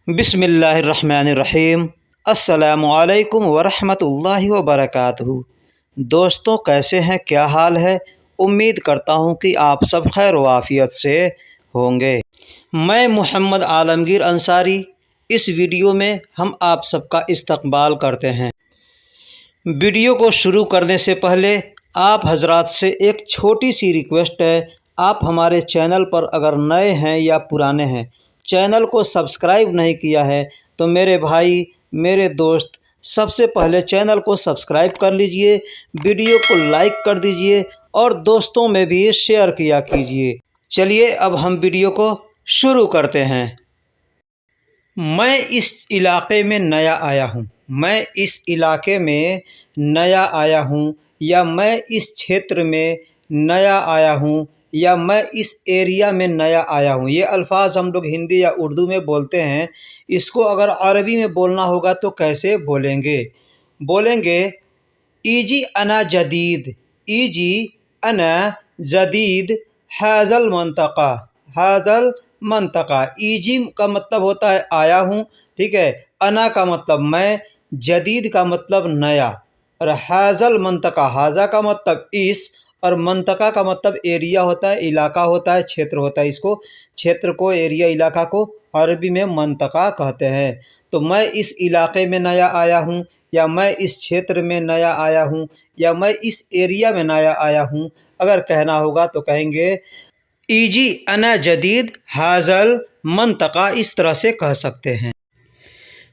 बिस्मिल्लाहिर्रहमानिर्रहीम। अस्सलामुअलैकुम वरहमतुल्लाहि वबरकातुहू। दोस्तों, कैसे हैं, क्या हाल है? उम्मीद करता हूं कि आप सब खैर वाफियत से होंगे। मैं मोहम्मद आलमगीर अंसारी। इस वीडियो में हम आप सबका इस्तकबाल करते हैं। वीडियो को शुरू करने से पहले आप हजरात से एक छोटी सी रिक्वेस्ट है। आप हमारे चैनल पर अगर नए हैं या पुराने हैं, चैनल को सब्सक्राइब नहीं किया है, तो मेरे भाई, मेरे दोस्त, सबसे पहले चैनल को सब्सक्राइब कर लीजिए, वीडियो को लाइक कर दीजिए और दोस्तों में भी शेयर किया कीजिए। चलिए अब हम वीडियो को शुरू करते हैं। मैं इस इलाके में नया आया हूँ। मैं इस इलाके में नया आया हूँ, या मैं इस क्षेत्र में नया आया हूँ, या मैं इस एरिया में नया आया हूँ। ये अल्फाज हम लोग हिंदी या उर्दू में बोलते हैं। इसको अगर अरबी में बोलना होगा तो कैसे बोलेंगे ईजी अना जदीद, ईजी अना जदीद हाजल मंतका, हाजल मंतका। ईजी का मतलब होता है आया हूँ, ठीक है। अना का मतलब मैं, जदीद का मतलब नया, और हाजल मंतका, हाजा का मतलब इस, और मंतका का मतलब एरिया होता है, इलाका होता है, क्षेत्र होता है। इसको, क्षेत्र को, एरिया, इलाका को अरबी में मंतका कहते हैं। तो मैं इस इलाके में नया आया हूँ, या मैं इस क्षेत्र में नया आया हूँ, या मैं इस एरिया में नया आया हूँ, अगर कहना होगा तो कहेंगे ईजी अना जदीद हाजल मंतका। इस तरह से कह सकते हैं।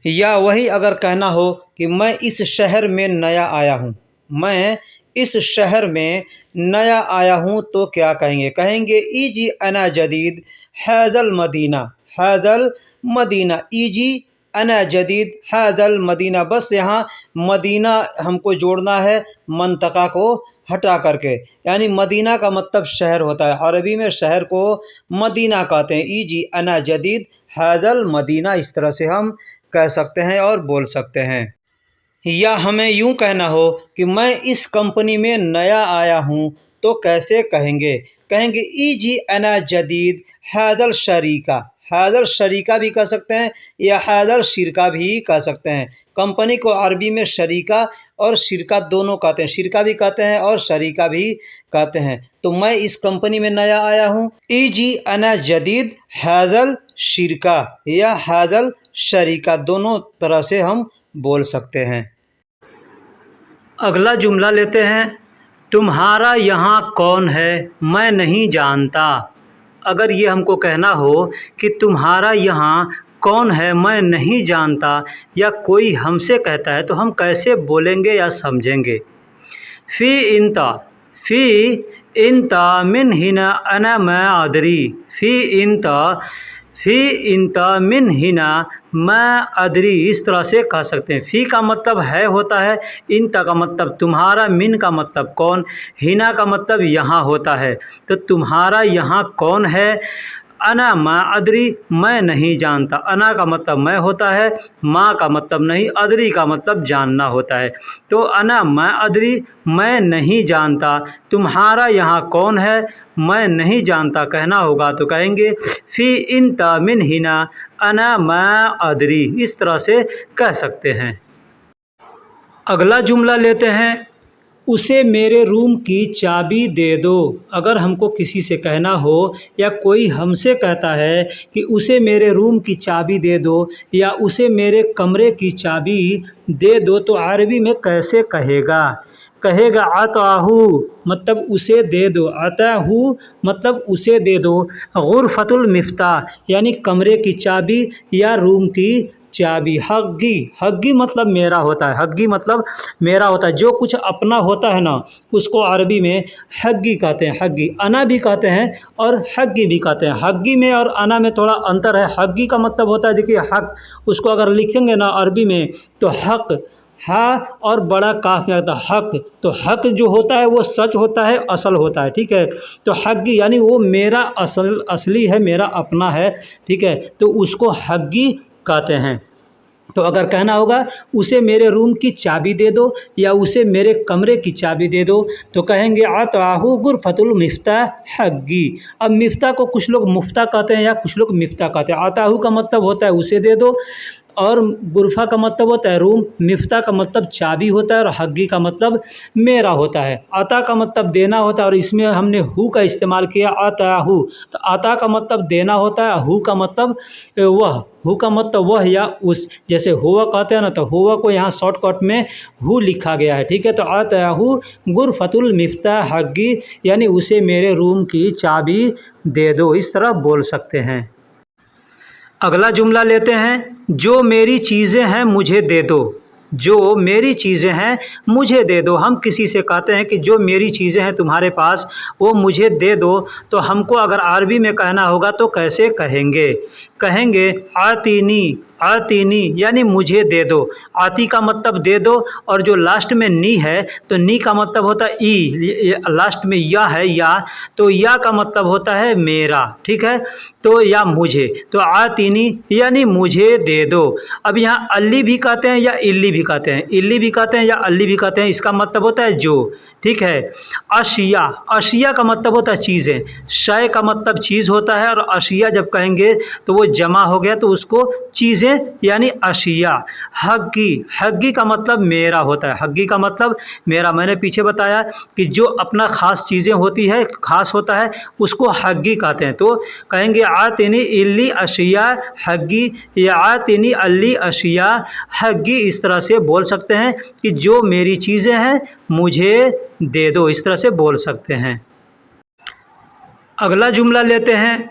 या वही अगर कहना हो कि मैं इस शहर में नया आया हूँ, मैं इस शहर में नया आया हूँ, तो क्या कहेंगे ईजी अना जदीद हाजल मदीना, हाजल मदीना। ईजी अना जदीद हाजल मदीना। बस यहाँ मदीना हमको जोड़ना है मंतका को हटा करके, यानी मदीना का मतलब शहर होता है। अरबी में शहर को मदीना कहते हैं। ईजी अना जदीद हाजल मदीना, इस तरह से हम कह सकते हैं और बोल सकते हैं। या हमें यूं कहना हो कि मैं इस कंपनी में नया आया हूं, तो कैसे कहेंगे ईजी अना जदीद हाजल शरीका। हाजल शरीका भी कह सकते हैं, या हाजल शिरका भी कह सकते हैं। कंपनी को अरबी में शरीका और शिरका दोनों कहते हैं। शिरका भी कहते हैं और शरीका भी कहते हैं। तो मैं इस कंपनी में नया आया हूँ, ईजी अना जदीद हाजल शिरका या हाजल शरीका, दोनों तरह से हम बोल सकते हैं। अगला जुमला लेते हैं। तुम्हारा यहाँ कौन है, मैं नहीं जानता। अगर ये हमको कहना हो कि तुम्हारा यहाँ कौन है, मैं नहीं जानता, या कोई हमसे कहता है, तो हम कैसे बोलेंगे या समझेंगे? फ़ी इंता, फ़ी इंता मिन हिना अना मैं अदरी। फ़ी इंता मिन हिना मैं अदरी, इस तरह से कह सकते हैं। फ़ी का मतलब है होता है, इंता का मतलब तुम्हारा, मिन का मतलब कौन, हिना का मतलब यहाँ होता है। तो तुम्हारा यहाँ कौन है, अना मा अदरी, मैं नहीं जानता। अना का मतलब मैं होता है, माँ का मतलब नहीं, अदरी का मतलब जानना होता है। तो अना मा अदरी, मैं नहीं जानता। तुम्हारा यहाँ कौन है, मैं नहीं जानता कहना होगा तो कहेंगे फ़ी इंता मिन हिना अना मा अदरी। इस तरह से कह सकते हैं। अगला जुमला लेते हैं। उसे मेरे रूम की चाबी दे दो। अगर हमको किसी से कहना हो, या कोई हमसे कहता है कि उसे मेरे रूम की चाबी दे दो, या उसे मेरे कमरे की चाबी दे दो, तो अरबी में कैसे कहेगा अताहू, मतलब उसे दे दो। अताहू मतलब उसे दे दो। गुरफतुल मिफ्ताह, यानी कमरे की चाबी या रूम की चाबी। हग्गी, हग्गी मतलब मेरा होता है। हग्गी मतलब मेरा होता है। जो कुछ अपना होता है ना, उसको अरबी में हग्गी कहते हैं। हग्गी, अना भी कहते हैं और हग्गी भी कहते हैं। हग्गी में और अना में थोड़ा अंतर है। हग्गी का मतलब होता है, देखिए हक, उसको अगर लिखेंगे ना अरबी में तो हक, हा और बड़ा काफ में आता है हक। तो हक जो होता है वो सच होता है, असल होता है, ठीक है। तो हग्गी यानी वो मेरा असली है, मेरा अपना है, ठीक है। तो उसको हग्गी कहते हैं। तो अगर कहना होगा उसे मेरे रूम की चाबी दे दो या उसे मेरे कमरे की चाबी दे दो, तो कहेंगे अताहु गुरफतुल मिफ्ताह हग्गी। अब मिफ्ताह को कुछ लोग मुफ्ता कहते हैं या कुछ लोग मिफ्ताह कहते हैं। अताहु का मतलब होता है उसे दे दो, और गुरफा का मतलब होता है रूम, मिफ्ता का मतलब चाबी होता है, और हग्गी का मतलब मेरा होता है। अता का मतलब देना होता है, और इसमें हमने हु का इस्तेमाल किया, अताहु। तो अता का मतलब देना होता है, हु का मतलब वह, हु का मतलब वह या उस, जैसे हुआ कहते हैं ना, तो हुआ को यहाँ शॉर्टकट में हु लिखा गया है, ठीक है। तो अताहु गुरफतुल मिफ्ताह हग्गी, यानी उसे मेरे रूम की चाबी दे दो, इस तरह बोल सकते हैं। अगला जुमला लेते हैं, जो मेरी चीज़ें हैं मुझे दे दो। जो मेरी चीज़ें हैं मुझे दे दो। हम किसी से कहते हैं कि जो मेरी चीज़ें हैं तुम्हारे पास वो मुझे दे दो, तो हमको अगर अरबी में कहना होगा तो कैसे कहेंगे? कहेंगे आतीनी, आतीनी यानी मुझे दे दो। आती का मतलब दे दो, और जो लास्ट में नी है तो नी का मतलब होता है ई, लास्ट में या है या, तो या का मतलब होता है मेरा, ठीक है। तो या मुझे, तो आतीनी यानी मुझे दे दो। अब यहाँ अल्ली भी कहते हैं या इल्ली भी कहते हैं, इल्ली भी कहते हैं या अल्ली भी कहते हैं, इसका मतलब होता है जो, ठीक है। अशिया, अशिया का मतलब होता है चीज़ें, शय का मतलब चीज़ होता है, और अशिया जब कहेंगे तो वो जमा हो गया तो उसको चीज़ें यानी अशिया। हग्गी, हग्गी का मतलब मेरा होता है, हग्गी का मतलब मेरा। मैंने पीछे बताया कि जो अपना ख़ास चीज़ें होती है, ख़ास होता है, उसको हग्गी कहते हैं। तो कहेंगे आतिनी इल्ली अशिया हग्गी, या आतिनी अल्ली अशिया हग्गी, इस तरह से बोल सकते हैं कि जो मेरी चीज़ें हैं मुझे दे दो, इस तरह से बोल सकते हैं। अगला जुमला लेते हैं,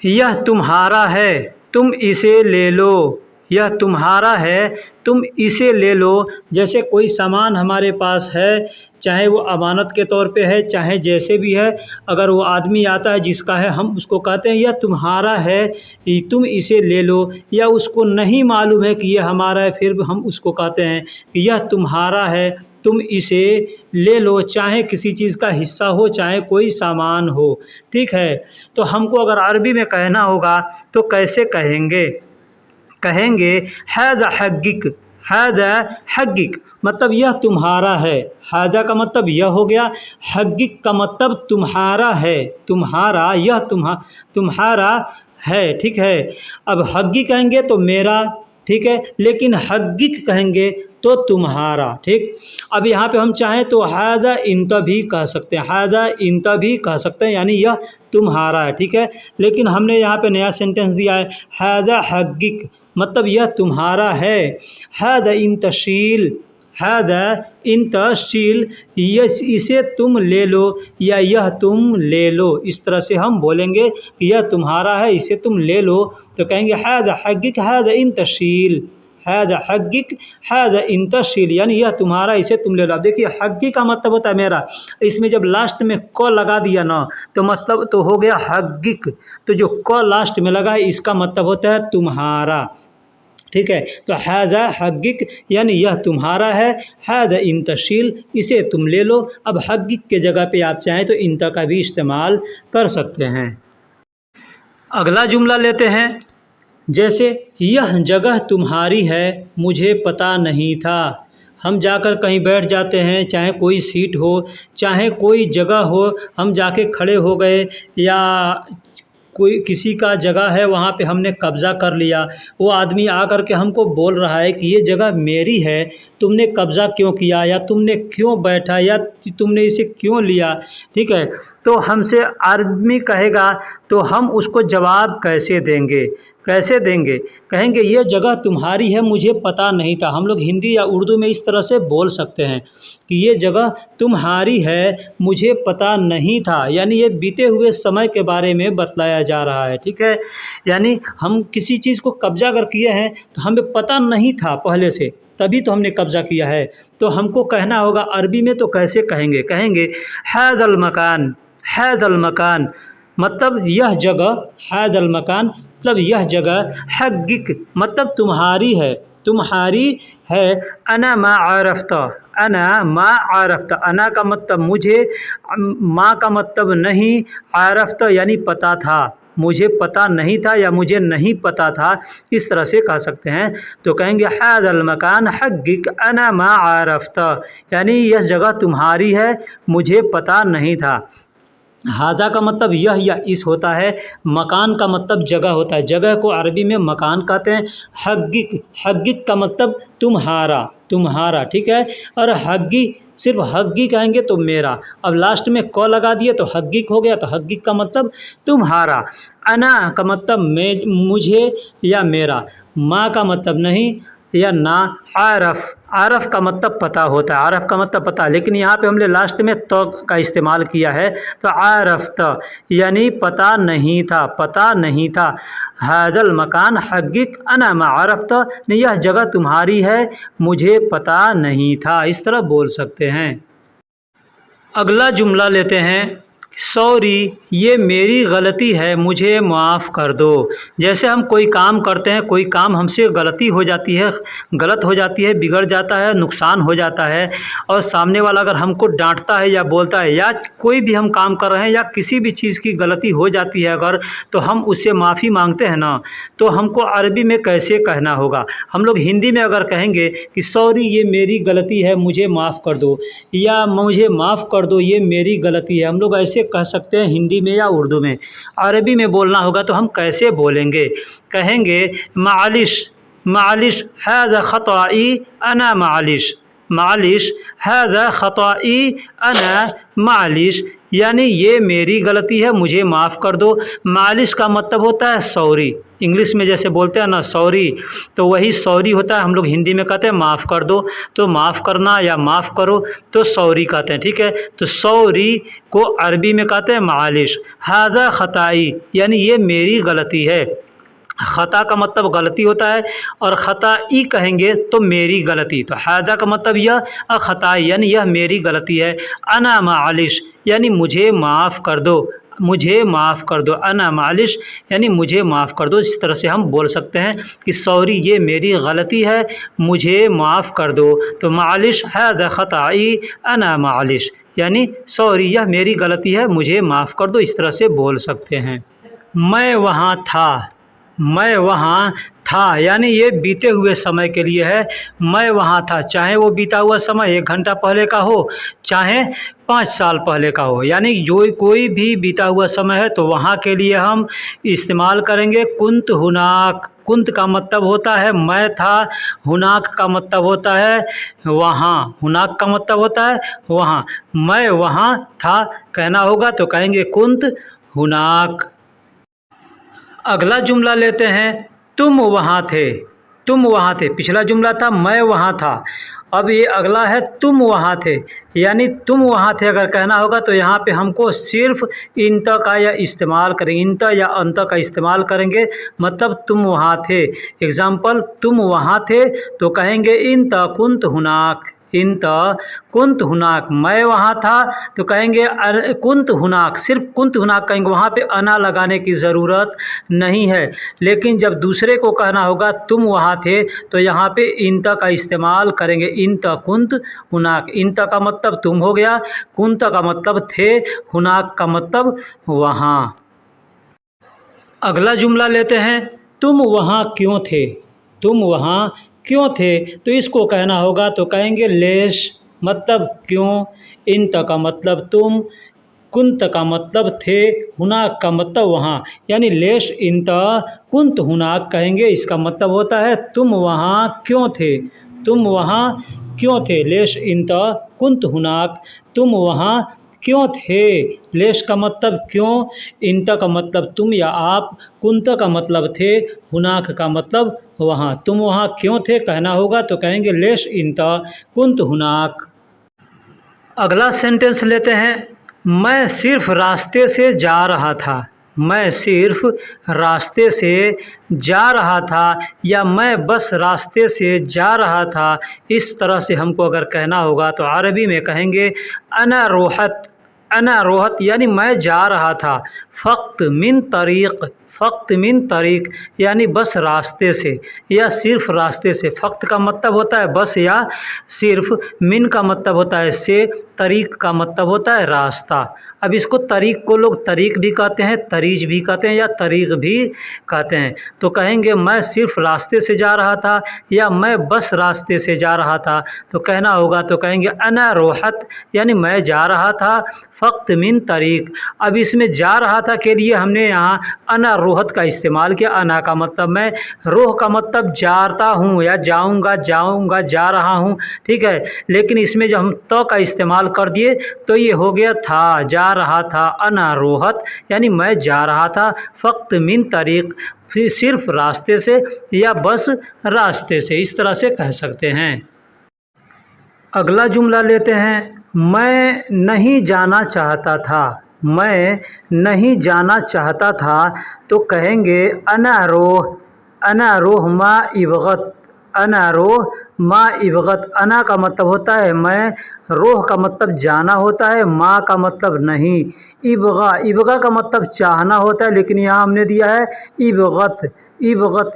यह तुम्हारा है तुम इसे ले लो। यह तुम्हारा है तुम इसे ले लो। जैसे कोई सामान हमारे पास है, चाहे वो अमानत के तौर पे है, चाहे जैसे भी है, अगर वो आदमी आता है जिसका है, हम उसको कहते हैं यह तुम्हारा है तुम इसे ले लो। या उसको नहीं मालूम है कि यह हमारा है, फिर हम उसको कहते हैं कि यह तुम्हारा है तुम इसे ले लो, चाहे किसी चीज़ का हिस्सा हो, चाहे कोई सामान हो, ठीक है। तो हमको अगर अरबी में कहना होगा तो कैसे कहेंगे? कहेंगे हाज़ा हग्गिक, हाज़ा हग्गिक मतलब यह तुम्हारा है। हाज़ा का मतलब यह हो गया, हग्गिक का मतलब तुम्हारा है, तुम्हारा, यह तुम्हारा है, ठीक है। अब हग्गी कहेंगे तो मेरा, ठीक है, लेकिन हग्गिक कहेंगे तो तुम्हारा, ठीक। अब यहाँ पे हम चाहें तो हाज़ा इंत भी कह सकते हैं, हाज़ा इंत भी कह सकते हैं, यानी यह तुम्हारा है, ठीक है। लेकिन हमने यहाँ पे नया सेंटेंस दिया है, हाज़ा हग्गिक मतलब यह तुम्हारा है। हाज़ा इंतशील, हाज़ा इंतशील इसे तुम ले लो, या यह तुम ले लो, इस तरह से हम बोलेंगे कि यह तुम्हारा है इसे तुम ले लो। तो कहेंगे हाज़ा हग्गिक हाज़ा इंतशील, हाज़ा हग्गिक हाज़ा इंतशील यानी यह तुम्हारा इसे तुम ले लो। अब देखिए हग्गी का मतलब होता है मेरा, इसमें जब लास्ट में क लगा दिया ना तो मतलब तो हो गया हग्गिक, तो जो क लास्ट में लगा है इसका मतलब होता है तुम्हारा, ठीक है। तो हाज़ा हग्गिक यानी यह तुम्हारा है, हाज़ा इंतशील इसे तुम ले लो। अब हग्गिक के जगह पे आप चाहें तो इंता का भी इस्तेमाल कर सकते हैं। अगला जुमला लेते हैं, जैसे यह जगह तुम्हारी है मुझे पता नहीं था। हम जाकर कहीं बैठ जाते हैं, चाहे कोई सीट हो, चाहे कोई जगह हो, हम जाके खड़े हो गए, या कोई किसी का जगह है वहाँ पे हमने कब्ज़ा कर लिया, वो आदमी आकर के हमको बोल रहा है कि ये जगह मेरी है, तुमने कब्ज़ा क्यों किया, या तुमने क्यों बैठा, या तुमने इसे क्यों लिया, ठीक है। तो हमसे आदमी कहेगा तो हम उसको जवाब कैसे देंगे? कैसे देंगे? कहेंगे ये जगह तुम्हारी है मुझे पता नहीं था। हम लोग हिंदी या उर्दू में इस तरह से बोल सकते हैं कि ये जगह तुम्हारी है मुझे पता नहीं था, यानी ये बीते हुए समय के बारे में बतलाया जा रहा है, ठीक है। यानी हम किसी चीज़ को कब्जा अगर किए हैं तो हमें पता नहीं था पहले से, तभी तो हमने कब्ज़ा किया है। तो हमको कहना होगा अरबी में तो कैसे कहेंगे? कहेंगे हाज़ल मकान, हाज़ल मकान मतलब यह जगह, हाज़ल मकान मतलब यह जगह, हग्गिक मतलब तुम्हारी है, तुम्हारी है। अना मा आरफ्ता, अना मा आरफ्ता, अना का मतलब मुझे, मा का मतलब नहीं, आरफ्ता यानी पता था, मुझे पता नहीं था या मुझे नहीं पता था, इस तरह से कह सकते हैं। तो कहेंगे हाज़ल मकान हक़्क़िक अना मा आरफ़्ता, यानी यह जगह तुम्हारी है, मुझे पता नहीं था। हाजा का मतलब यह या इस होता है। मकान का मतलब जगह होता है, जगह को अरबी में मकान कहते हैं। हग्गिक, हग्गिक का मतलब तुम्हारा, तुम्हारा, ठीक है। और हग्गी, सिर्फ हग्गी कहेंगे तो मेरा। अब लास्ट में क लगा दिए तो हग्गिक हो गया, तो हग्गिक का मतलब तुम्हारा। अना का मतलब मैं, मुझे या मेरा। माँ का मतलब नहीं या ना। आरफ, आरफ का मतलब पता होता है, आरफ का मतलब पता, लेकिन यहाँ पे हमने लास्ट में तो का इस्तेमाल किया है, तो आरफ्त यानी पता नहीं था, पता नहीं था। हाज़ल मकान हक़्क़िक अना मा आरफ्त, यह जगह तुम्हारी है, मुझे पता नहीं था, इस तरह बोल सकते हैं। अगला जुमला लेते हैं, सॉरी ये मेरी गलती है, मुझे माफ़ कर दो। जैसे हम कोई काम करते हैं, कोई काम हमसे गलती हो जाती है, गलत हो जाती है, बिगड़ जाता है, नुकसान हो जाता है, और सामने वाला अगर हमको डांटता है या बोलता है, या कोई भी हम काम कर रहे हैं या किसी भी चीज़ की गलती हो जाती है अगर, तो हम उससे माफ़ी मांगते हैं ना, तो हमको अरबी में कैसे कहना होगा? हम लोग हिंदी में अगर कहेंगे कि सॉरी ये मेरी गलती है, मुझे माफ़ कर दो, या मुझे माफ़ कर दो ये मेरी गलती है, हम लोग ऐसे कह सकते हैं हिंदी में या उर्दू में। अरबी में बोलना होगा तो हम कैसे बोलेंगे? कहेंगे मालिश, मालिश हाज़ा ख़ताई अना मालिश, मालिश हाज़ा ख़ताई अना मालिश, यानी ये मेरी गलती है, मुझे माफ़ कर दो। मालिश का मतलब होता है सॉरी, इंग्लिश में जैसे बोलते हैं ना सॉरी, तो वही सॉरी होता है, हम लोग हिंदी में कहते हैं माफ़ कर दो। तो माफ़ करना या माफ़ करो तो सॉरी कहते हैं, ठीक है। तो सॉरी को अरबी में कहते हैं मालिश। हाज़ा ख़ताई यानी ये मेरी गलती है। ख़ता का मतलब गलती होता है, और ख़ताई कहेंगे तो मेरी गलती। तो हाज़ा का मतलब यह, और ख़ताई यानी यह मेरी गलती है। अना मालिश यानी मुझे माफ़ कर दो, मुझे माफ़ कर दो। अना मालिश यानी मुझे माफ़ कर दो। इस तरह से हम बोल सकते हैं कि सॉरी ये मेरी गलती है, मुझे माफ़ कर दो। तो मालिश हाज़ा ख़ताई अना मालिश यानी सॉरी यह मेरी गलती है, मुझे माफ़ कर दो, इस तरह से बोल सकते हैं। मैं वहाँ था, मैं वहाँ था यानी ये बीते हुए समय के लिए है। मैं वहाँ था, चाहे वो बीता हुआ समय 1 घंटा पहले का हो, चाहे 5 साल पहले का हो, यानी जो कोई भी बीता हुआ समय है तो वहाँ के लिए हम इस्तेमाल करेंगे कुंत हुनाक। कुंत का मतलब होता है मैं था, हुनाक का मतलब होता है वहाँ, हुनाक का मतलब होता है वहाँ। मैं वहाँ था कहना होगा तो कहेंगे कुंत हुनाक। अगला जुमला लेते हैं, तुम वहाँ थे, तुम वहाँ थे। पिछला जुमला था मैं वहाँ था, अब ये अगला है तुम वहाँ थे, यानी तुम वहाँ थे अगर कहना होगा तो यहाँ पे हमको सिर्फ इंत का या इस्तेमाल करेंगे, इंत या अंत का इस्तेमाल करेंगे, मतलब तुम वहाँ थे। एग्ज़ाम्पल, तुम वहाँ थे तो कहेंगे इंत कुंत हुनाक, इंत कुंत हुनाक। मैं वहाँ था तो कहेंगे कुंत हुनाक, सिर्फ कुंत हुनाक कहेंगे, वहाँ पे अना लगाने की ज़रूरत नहीं है। लेकिन जब दूसरे को कहना होगा तुम वहाँ थे तो यहाँ पे इंत का इस्तेमाल करेंगे, इंत कुंत हुनाक। इंत का मतलब तुम हो गया, कुंत का मतलब थे, हुनाक का मतलब वहाँ। अगला जुमला लेते हैं, तुम वहाँ क्यों थे, तुम वहाँ क्यों थे। तो इसको कहना होगा तो कहेंगे लेश मतलब क्यों, इंत का मतलब तुम, कुंत का मतलब थे, हुनाक का मतलब वहाँ, यानी लेश इंत कुंत हुनाक कहेंगे। इसका मतलब होता है तुम वहाँ क्यों थे, तुम वहाँ क्यों थे। लेश इंत कुंत हुनाक, तुम वहाँ क्यों थे। लेश का मतलब क्यों, इंत का मतलब तुम या आप, कुंत का मतलब थे, हुनाक का मतलब वहाँ। तुम वहाँ क्यों थे कहना होगा तो कहेंगे लेश इंत कुंत हुनाक। अगला सेंटेंस लेते हैं, मैं सिर्फ रास्ते से जा रहा था, मैं सिर्फ रास्ते से जा रहा था, या मैं बस रास्ते से जा रहा था। इस तरह से हमको अगर कहना होगा तो अरबी में कहेंगे अना रोहत, अना रोहत यानी मैं जा रहा था। फ़क्त मिन तरीक़, फ़क़्त मिन तरीक़ यानी बस रास्ते से या सिर्फ़ रास्ते से। फ़क़्त का मतलब होता है बस या सिर्फ़, मिन का मतलब होता है से, तरीक़ का मतलब होता है रास्ता। अब इसको तरीक़ को लोग तरीक़ भी कहते हैं, तरीज भी कहते हैं या तरीक़ भी कहते हैं। तो कहेंगे मैं सिर्फ़ रास्ते से जा रहा था या मैं बस रास्ते से जा रहा था। तो कहना होगा तो कहेंगे अना रोहत यानी मैं जा रहा था, फ़क़्त मिन तरीक़। अब इसमें जा रहा था के लिए हमने यहाँ अना रोहत का इस्तेमाल किया। अना का मतलब मैं, रोह का मतलब जाता हूँ या जाऊँगा, जा रहा हूँ, ठीक है। लेकिन इसमें जब हम त का इस्तेमाल कर दिए तो ये हो गया था, जा रहा था। अना रोहत यानी मैं जा रहा था, फ़क़्त मिन तरीक़ फिर सिर्फ़ रास्ते से या बस रास्ते से, इस तरह से कह सकते हैं। अगला जुमला लेते हैं, मैं नहीं जाना चाहता था। मैं नहीं जाना चाहता था तो कहेंगे अना रोह मा इबगत। अना रोह मा इबगत। अना का मतलब होता है मैं, रोह का मतलब जाना होता है, माँ का मतलब नहीं, इबगा का मतलब चाहना होता है, लेकिन यहाँ हमने दिया है इबगत।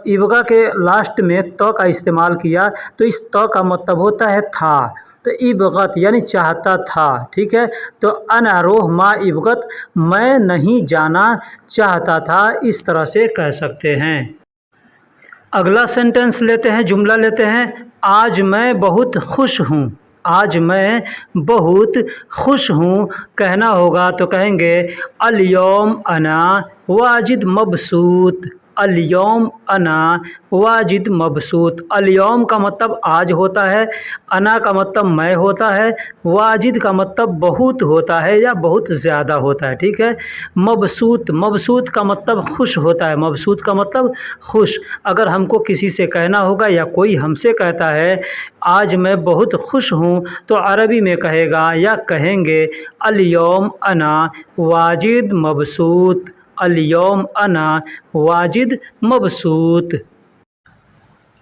इबगा के लास्ट में त का इस्तेमाल किया तो इस त का मतलब होता है था। तो इबगत यानी चाहता था, ठीक है। तो अना रोह मा इबगत मैं नहीं जाना चाहता था, इस तरह से कह सकते हैं। अगला सेंटेंस लेते हैं, जुमला लेते हैं, आज मैं बहुत खुश हूँ। आज मैं बहुत खुश हूँ कहना होगा तो कहेंगे अल-यौम अना वाजिद मबसूत। अल-यौम अना वाजिद मबसूत। अल-यौम का मतलब आज होता है, अना का मतलब मैं होता है, वाजिद का मतलब बहुत होता है या बहुत ज़्यादा होता है, ठीक है। मबसूत का मतलब खुश होता है, मबसूत का मतलब खुश। अगर हमको किसी से कहना होगा या कोई हमसे कहता है आज मैं बहुत खुश हूँ तो अरबी में कहेगा या कहेंगे अल-यौम अना वाजिद मबसूत। अल-यौम अना वाजिद मबसूत।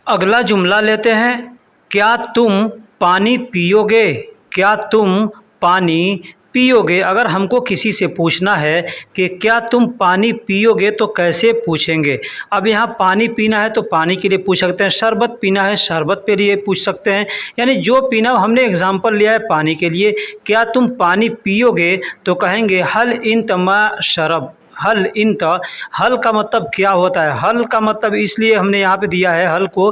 अगला जुमला लेते हैं, क्या तुम पानी पियोगे। क्या तुम पानी पियोगे। अगर हमको किसी से पूछना है कि क्या तुम पानी पियोगे तो कैसे पूछेंगे। अब यहाँ पानी पीना है तो पानी के लिए पूछ सकते हैं, शरबत पीना है शरबत के लिए पूछ सकते हैं, यानी जो पीना हो। हमने एग्जाम्पल लिया है पानी के लिए। क्या तुम पानी पियोगे तो कहेंगे हल इंत मा शरब। हल इंत, हल का मतलब क्या होता है। हल का मतलब इसलिए हमने यहाँ पे दिया है हल को,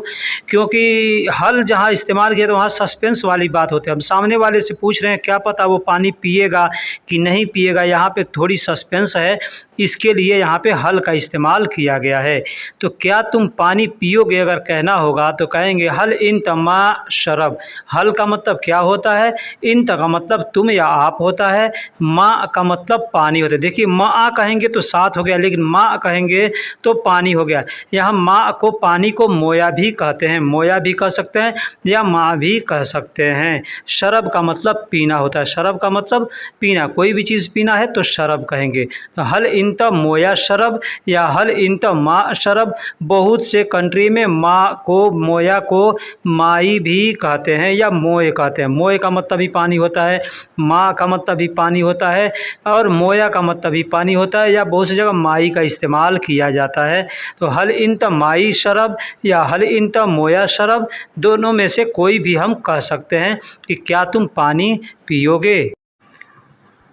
क्योंकि हल जहाँ इस्तेमाल किया तो वहाँ सस्पेंस वाली बात होती है। हम सामने वाले से पूछ रहे हैं क्या पता वो पानी पिएगा कि नहीं पिएगा, यहाँ पे थोड़ी सस्पेंस है, इसके लिए यहाँ पे हल का इस्तेमाल किया गया है। तो क्या तुम पानी पियोगे अगर कहना होगा तो कहेंगे हल इंत मा शरब। हल का मतलब क्या होता है, इंत का मतलब तुम या आप होता है, माँ का मतलब पानी होता है। देखिए माँ कहेंगे तो साथ हो गया, लेकिन माँ कहेंगे तो पानी हो गया। यहाँ माँ को, पानी को मोया भी कहते हैं, मोया भी कह सकते हैं या माँ भी कह सकते हैं। शरब का मतलब पीना होता है, शरब का मतलब पीना, कोई भी चीज़ पीना है तो शरब कहेंगे। तो हल इंत मोया शरब या हल इंत माँ शरब। बहुत से कंट्री में माँ को, मोया को माई भी कहते हैं या मोए कहते हैं। मोए का मतलब भी पानी होता है, माँ का मतलब भी पानी होता है और मोया का मतलब भी पानी होता है, या बहुत सी जगह माई का इस्तेमाल किया जाता है। तो हल इंत माई शरब या हल इंत मोया शरब, दोनों में से कोई भी हम कह सकते हैं कि क्या तुम पानी पियोगे।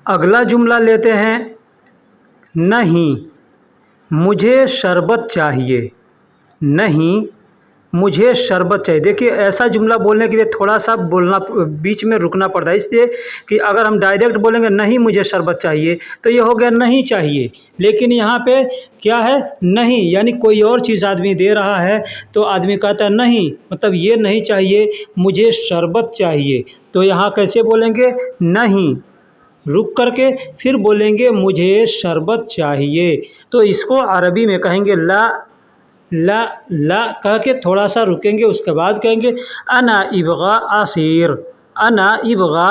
अगला जुमला लेते हैं, नहीं मुझे शरबत चाहिए। नहीं मुझे शरबत चाहिए। देखिए ऐसा जुमला बोलने के लिए थोड़ा सा बोलना, बीच में रुकना पड़ता है, इसलिए कि अगर हम डायरेक्ट बोलेंगे नहीं मुझे शरबत चाहिए तो ये हो गया नहीं चाहिए। लेकिन यहाँ पे क्या है, नहीं यानी कोई और चीज़ आदमी दे रहा है तो आदमी कहता है नहीं, मतलब ये नहीं चाहिए, मुझे शरबत चाहिए। तो यहाँ कैसे बोलेंगे, नहीं रुक करके फिर बोलेंगे मुझे शरबत चाहिए। तो इसको अरबी में कहेंगे ला कह के थोड़ा सा रुकेंगे, उसके बाद कहेंगे अना इबगा आसिर। अना इबगा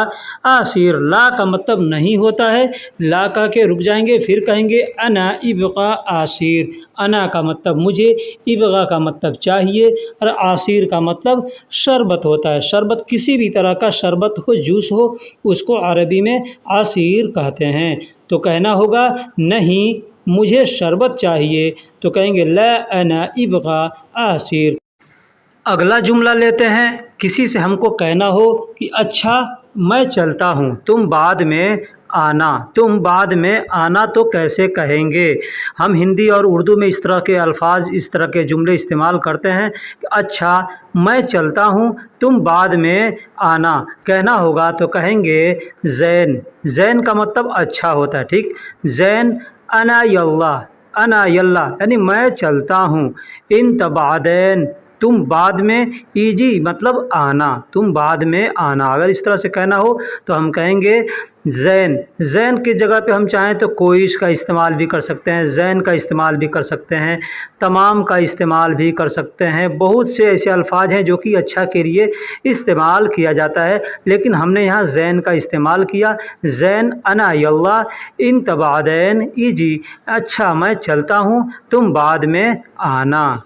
आसिर। ला का मतलब नहीं होता है, ला कह के रुक जाएंगे, फिर कहेंगे अना इबगा आसिर। अना का मतलब मुझे, इबगा का मतलब चाहिए और आसिर का मतलब शरबत होता है। शरबत किसी भी तरह का शरबत हो, जूस हो, उसको अरबी में आसिर कहते हैं। तो कहना होगा नहीं मुझे शरबत चाहिए तो कहेंगे ला अना इब्गा आसिर। अगला जुमला लेते हैं। किसी से हमको कहना हो कि अच्छा मैं चलता हूँ, तुम बाद में आना। तुम बाद में आना तो कैसे कहेंगे? हम हिंदी और उर्दू में इस तरह के अल्फाज, इस तरह के जुमले इस्तेमाल करते हैं कि अच्छा मैं चलता हूँ, तुम बाद में आना कहना होगा तो कहेंगे ज़ैन। ज़ैन का मतलब अच्छा होता है, ठीक। ज़ैन अना यल्ला, अना यल्ला यानी मैं चलता हूँ। इन तबादैन तुम बाद में, ईजी मतलब आना, तुम बाद में आना। अगर इस तरह से कहना हो तो हम कहेंगे ज़ैन। ज़ैन की जगह पे हम चाहें तो कोइश का इस्तेमाल भी कर सकते हैं, ज़ैन का इस्तेमाल भी कर सकते हैं, तमाम का इस्तेमाल भी कर सकते हैं। बहुत से ऐसे अल्फाज हैं जो कि अच्छा के लिए इस्तेमाल किया जाता है, लेकिन हमने यहाँ ज़ैन का इस्तेमाल किया। ज़ैन अना यल्ला इन तबादैन ईजी, अच्छा मैं चलता हूँ, तुम बाद में आना।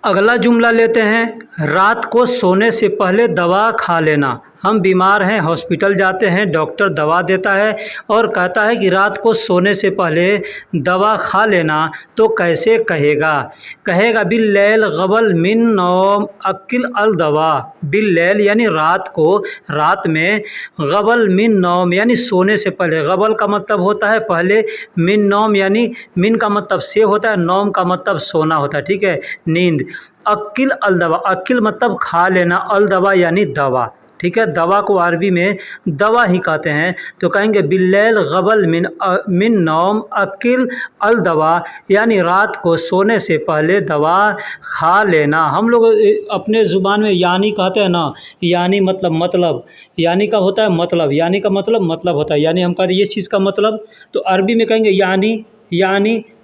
अगला जुमला लेते हैं। रात को सोने से पहले दवा खा लेना। हम बीमार हैं, हॉस्पिटल जाते हैं, डॉक्टर दवा देता है और कहता है कि रात को सोने से पहले दवा खा लेना, तो कैसे कहेगा? कहेगा बिल्लैल गबल मिन नौम अक्किल अल दवा। बिल्लैल यानी रात को, रात में, गबल मिन नौम यानी सोने से पहले। गबल का मतलब होता है पहले, मिन नौम यानी मिन का मतलब से होता है, नौम का मतलब सोना होता है, ठीक है, नींद। अक्किल अल दवा, अक्किल मतलब खा लेना, अल दवा यानी दवा, ठीक है। दवा को अरबी में दवा ही कहते हैं, तो कहेंगे बिल्लैल गबल मिन नौम अक्किल अल दवा यानी रात को सोने से पहले दवा खा लेना। हम लोग अपने ज़ुबान में यानी कहते हैं ना, यानी मतलब यानी का होता है मतलब, यानी का मतलब होता है, यानी हम कहते हैं ये चीज़ का मतलब, तो अरबी में कहेंगे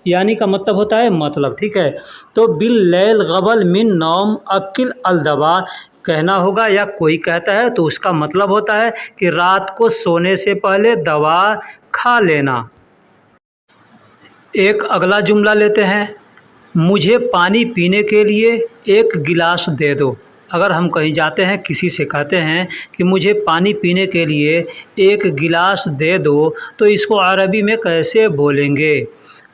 यानी का मतलब होता है मतलब, ठीक है। तो बिल्लैल गबल मिन नौम अक्किल अल दवा कहना होगा, या कोई कहता है तो उसका मतलब होता है कि रात को सोने से पहले दवा खा लेना। एक अगला जुमला लेते हैं। मुझे पानी पीने के लिए एक गिलास दे दो। अगर हम कहीं जाते हैं, किसी से कहते हैं कि मुझे पानी पीने के लिए एक गिलास दे दो, तो इसको अरबी में कैसे बोलेंगे?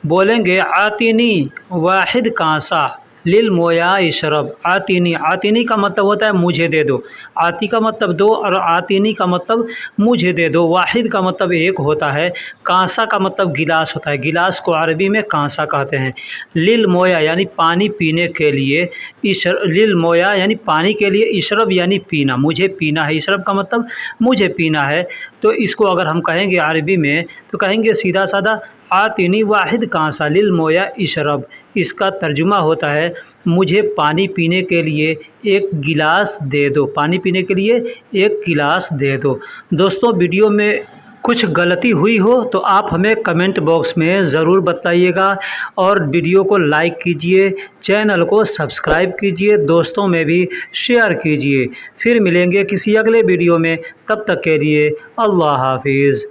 बोलेंगे आतिनी वाहिद कांसा लिल मोया इशरब। आतिनी, आतिनी का मतलब होता है मुझे दे दो। आती का मतलब दो और आतिनी का मतलब मुझे दे दो। वाहिद का मतलब एक होता है, कांसा का मतलब गिलास होता है, गिलास को अरबी में कांसा कहते हैं। लिल मोया यानी पानी पीने के लिए, लिल मोया यानी पानी के लिए, इशरब यानी पीना, मुझे पीना है। इशरब का मतलब मुझे पीना है। तो इसको अगर हम कहेंगे अरबी में तो कहेंगे सीधा साधा आतिनी वाहिद कांसा लिल मोया इशरब। इसका तर्जुमा होता है मुझे पानी पीने के लिए एक गिलास दे दो, पानी पीने के लिए एक गिलास दे दो। दोस्तों, वीडियो में कुछ गलती हुई हो तो आप हमें कमेंट बॉक्स में ज़रूर बताइएगा, और वीडियो को लाइक कीजिए, चैनल को सब्सक्राइब कीजिए, दोस्तों में भी शेयर कीजिए। फिर मिलेंगे किसी अगले वीडियो में, तब तक के लिए अल्लाह हाफिज़।